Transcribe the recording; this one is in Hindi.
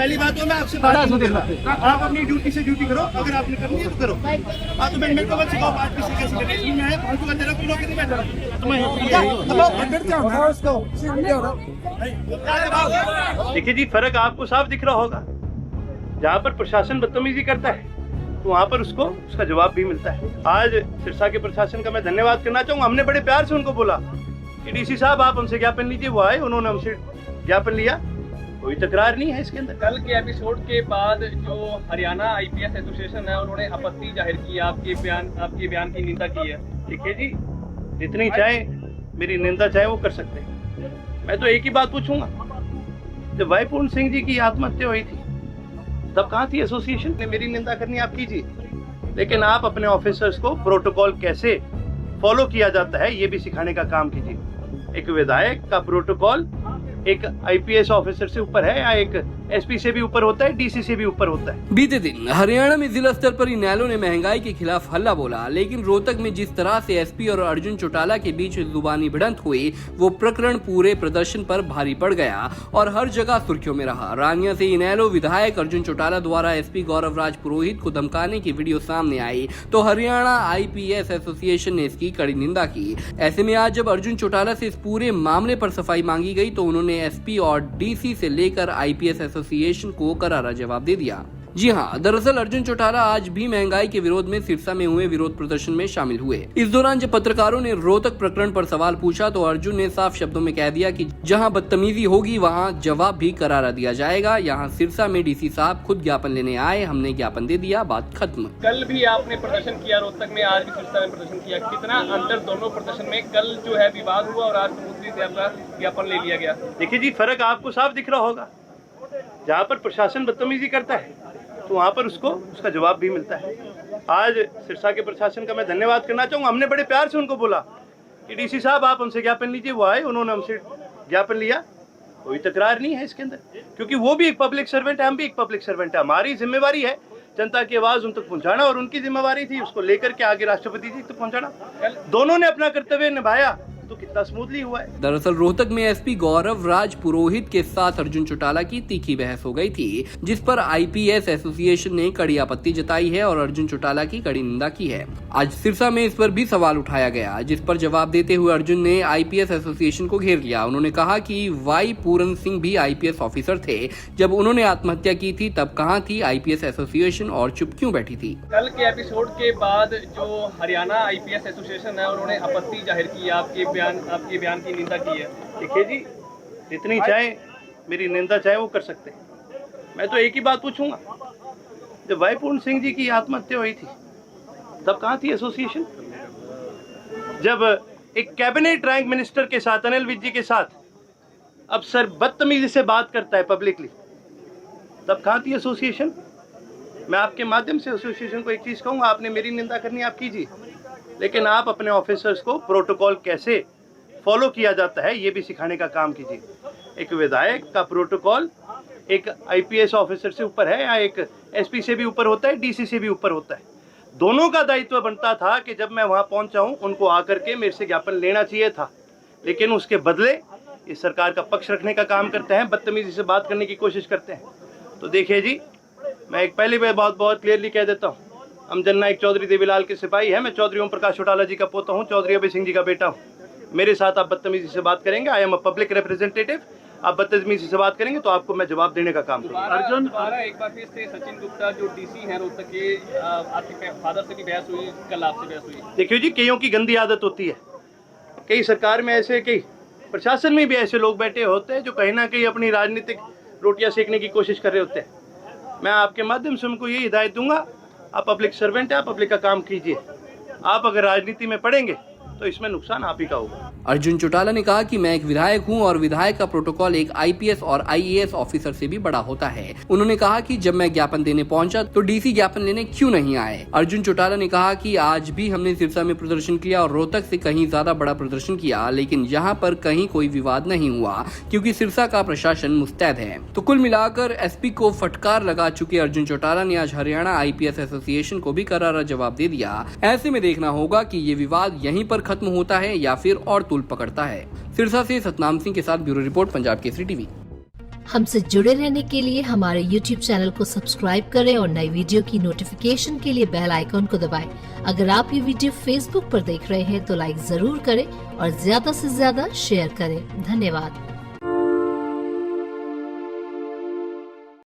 पहली बात तो मैं आपसे बात नहीं कर रहा। आप अपनी ड्यूटी से ड्यूटी करो, अगर आपने करनी है तो करो। हाँ तो मेरे को बस सिखाओ बात किसी कैसी करनी है। मैं फालतू का तेरा कोई लोग नहीं बैठ रहा। देखिए जी, फर्क आपको साफ दिख रहा होगा। जहाँ पर प्रशासन बदतमीजी करता है तो वहाँ पर उसको उसका जवाब भी मिलता है। आज सिरसा के प्रशासन का मैं धन्यवाद करना चाहूँगा। हमने बड़े प्यार से उनको बोला कि डीसी साहब आप हमसे ज्ञापन लीजिए। वो आए, उन्होंने हमसे ज्ञापन लिया, कोई तकरार नहीं है इसके अंदर। कल के एपिसोड के बाद जो हरियाणा आईपीएस एसोसिएशन है उन्होंने आपत्ति जाहिर की, आपके बयान की निंदा की है। देखिए जी, जितनी चाहे मेरी निंदा चाहे वो कर सकते हैं। मैं तो एक ही बात पूछूंगा, जब भाई पूर्ण सिंह जी की आत्महत्या हुई थी तब कहाँ थी एसोसिएशन? ने मेरी निंदा करनी आप कीजिए, लेकिन आप अपने ऑफिसर्स को प्रोटोकॉल कैसे फॉलो किया जाता है ये भी सिखाने का काम कीजिए। एक विधायक का प्रोटोकॉल एक आईपीएस ऑफिसर से ऊपर है या एक एसपी से भी ऊपर होता है, डीसी से भी ऊपर होता है। बीते दिन हरियाणा में जिला स्तर पर इनेलो ने महंगाई के खिलाफ हल्ला बोला, लेकिन रोहतक में जिस तरह से एसपी और अर्जुन चौटाला के बीच जुबानी भिड़ंत हुई, वो प्रकरण पूरे प्रदर्शन पर भारी पड़ गया और हर जगह सुर्खियों में रहा। रानिया से इनेलो विधायक अर्जुन चौटाला द्वारा एसपी गौरव राज पुरोहित को धमकाने की वीडियो सामने आई तो हरियाणा आईपीएस एसोसिएशन ने इसकी कड़ी निंदा की। ऐसे में आज जब अर्जुन चौटाला से इस पूरे मामले पर सफाई मांगी गई तो उन्होंने एसपी और डीसी से लेकर आईपीएस एसोसिएशन को करारा जवाब दे दिया। जी हाँ, दरअसल अर्जुन चौटाला आज भी महंगाई के विरोध में सिरसा में हुए विरोध प्रदर्शन में शामिल हुए। इस दौरान जब पत्रकारों ने रोहतक प्रकरण पर सवाल पूछा तो अर्जुन ने साफ शब्दों में कह दिया कि जहां बदतमीजी होगी वहां जवाब भी करारा दिया जाएगा। यहां सिरसा में डीसी साहब खुद ज्ञापन लेने आए, हमने ज्ञापन दे दिया, बात खत्म। कल भी आपने प्रदर्शन किया रोहतक में, आज भी सिरसा में प्रदर्शन किया। कितना अंतर दोनों प्रदर्शन में? कल जो है विवाद हुआ और आज मुख्यमंत्री से आपका ज्ञापन ले लिया गया। देखिए जी, फर्क आपको साफ दिख रहा होगा। जहाँ पर प्रशासन बदतमीजी करता है तो वहाँ पर उसको उसका जवाब भी मिलता है। आज सिरसा के प्रशासन का मैं धन्यवाद करना चाहूँगा। हमने बड़े प्यार से उनको बोला कि डीसी साहब आप हमसे ज्ञापन लीजिए। वो आए, उन्होंने हमसे ज्ञापन लिया, कोई तकरार नहीं है इसके अंदर, क्योंकि वो भी एक पब्लिक सर्वेंट है, हम भी एक पब्लिक सर्वेंट है। हमारी जिम्मेवारी है जनता की आवाज़ उन तक पहुँचाना और उनकी जिम्मेवारी थी उसको लेकर के आगे राष्ट्रपति जी तक पहुँचाना। दोनों ने अपना कर्तव्य निभाया तो कितना स्मूथली हुआ है। दरअसल रोहतक में एसपी गौरव राज पुरोहित के साथ अर्जुन चौटाला की तीखी बहस हो गई थी, जिस पर आईपीएस एसोसिएशन ने कड़ी आपत्ति जताई है और अर्जुन चौटाला की कड़ी निंदा की है। आज सिरसा में इस पर भी सवाल उठाया गया, जिस पर जवाब देते हुए अर्जुन ने आईपीएस एसोसिएशन को घेर लिया। उन्होंने कहा कि वाई पूर्ण सिंह भी आईपीएस ऑफिसर थे, जब उन्होंने आत्महत्या की थी तब कहाँ थी आईपीएस एसोसिएशन और चुप क्यों बैठी थी? कल के एपिसोड के बाद जो हरियाणा आईपीएस एसोसिएशन है उन्होंने आपत्ति जाहिर की, आपके बयान की निंदा की है। देखिए जी, जितनी चाहे मेरी निंदा चाहे वो कर सकते हैं। मैं तो एक ही बात पूछूंगा, जब भाई पूर्ण सिंह जी की आत्महत्या हुई थी तब कहाँ थी एसोसिएशन? जब एक कैबिनेट रैंक मिनिस्टर के साथ, अनिल विज जी के साथ अफसर बदतमीजी से बात करता है पब्लिकली, तब कहाँ थी एसोसिएशन? मैं आपके माध्यम से एसोसिएशन को एक चीज़ कहूँगा, आपने मेरी निंदा करनी आप कीजिए, लेकिन आप अपने ऑफिसर्स को प्रोटोकॉल कैसे फॉलो किया जाता है ये भी सिखाने का काम कीजिए। एक विधायक का प्रोटोकॉल एक आईपीएस ऑफिसर से ऊपर है या एक एसपी से भी ऊपर होता है, डीसी से भी ऊपर होता है। दोनों का दायित्व बनता था कि जब मैं वहाँ पहुँचा हूँ उनको आकर के मेरे से ज्ञापन लेना चाहिए था, लेकिन उसके बदले ये सरकार का पक्ष रखने का काम करते हैं, बदतमीजी से बात करने की कोशिश करते हैं। तो देखिए जी, मैं एक पहली बार बहुत क्लियरली कह देता हूँ, हम जननायक चौधरी देवीलाल के सिपाही हैं। मैं चौधरी ओम प्रकाश चौटाला जी का पोता हूँ, चौधरी अभय सिंह जी का बेटा हूँ। मेरे साथ आप बदतमीजी से बात करेंगे, I am a public representative, आप बदतमीजी से बात करेंगे तो आपको मैं जवाब देने का काम करूँगा। अर्जुन एक बार फिर से सचिन गुप्ता जो डीसी हैं रोहतक के, आपके फादर से भी बहस हुई, कल आपसे बहस हुई। देखिए जी, कईयों की गंदी आदत होती है, कई सरकार में ऐसे, कई प्रशासन में भी ऐसे लोग बैठे होते हैं जो कहीं ना कहीं अपनी राजनीतिक रोटियां सेकने की कोशिश कर रहे होते हैं। मैं आपके माध्यम से उनको यही हिदायत दूंगा, आप पब्लिक सर्वेंट है, आप पब्लिक का काम कीजिए। आप अगर राजनीति में पड़ेंगे तो इसमें नुकसान आप ही का होगा। अर्जुन चौटाला ने कहा कि मैं एक विधायक हूं और विधायक का प्रोटोकॉल एक आईपीएस और आईएएस ऑफिसर से भी बड़ा होता है। उन्होंने कहा कि जब मैं ज्ञापन देने पहुंचा तो डीसी ज्ञापन लेने क्यों नहीं आए। अर्जुन चौटाला ने कहा कि आज भी हमने सिरसा में प्रदर्शन किया और रोहतक से कहीं ज्यादा बड़ा प्रदर्शन किया, लेकिन यहाँ पर कहीं कोई विवाद नहीं हुआ क्योंकि सिरसा का प्रशासन मुस्तैद है। तो कुल मिलाकर एसपी को फटकार लगा चुके अर्जुन चौटाला ने आज हरियाणा आईपीएस एसोसिएशन को भी करारा जवाब दे दिया। ऐसे में देखना होगा कि ये विवाद यहीं पर खत्म होता है या फिर और तूल पकड़ता है। सिरसा से सतनाम सिंह के साथ bureau report, Punjab Kesari TV. हमसे जुड़े रहने के लिए हमारे YouTube चैनल को सब्सक्राइब करें और नई वीडियो की नोटिफिकेशन के लिए बेल आइकॉन को दबाएं। अगर आप ये वीडियो Facebook पर देख रहे हैं तो लाइक जरूर करें और ज्यादा से ज्यादा शेयर करें। धन्यवाद।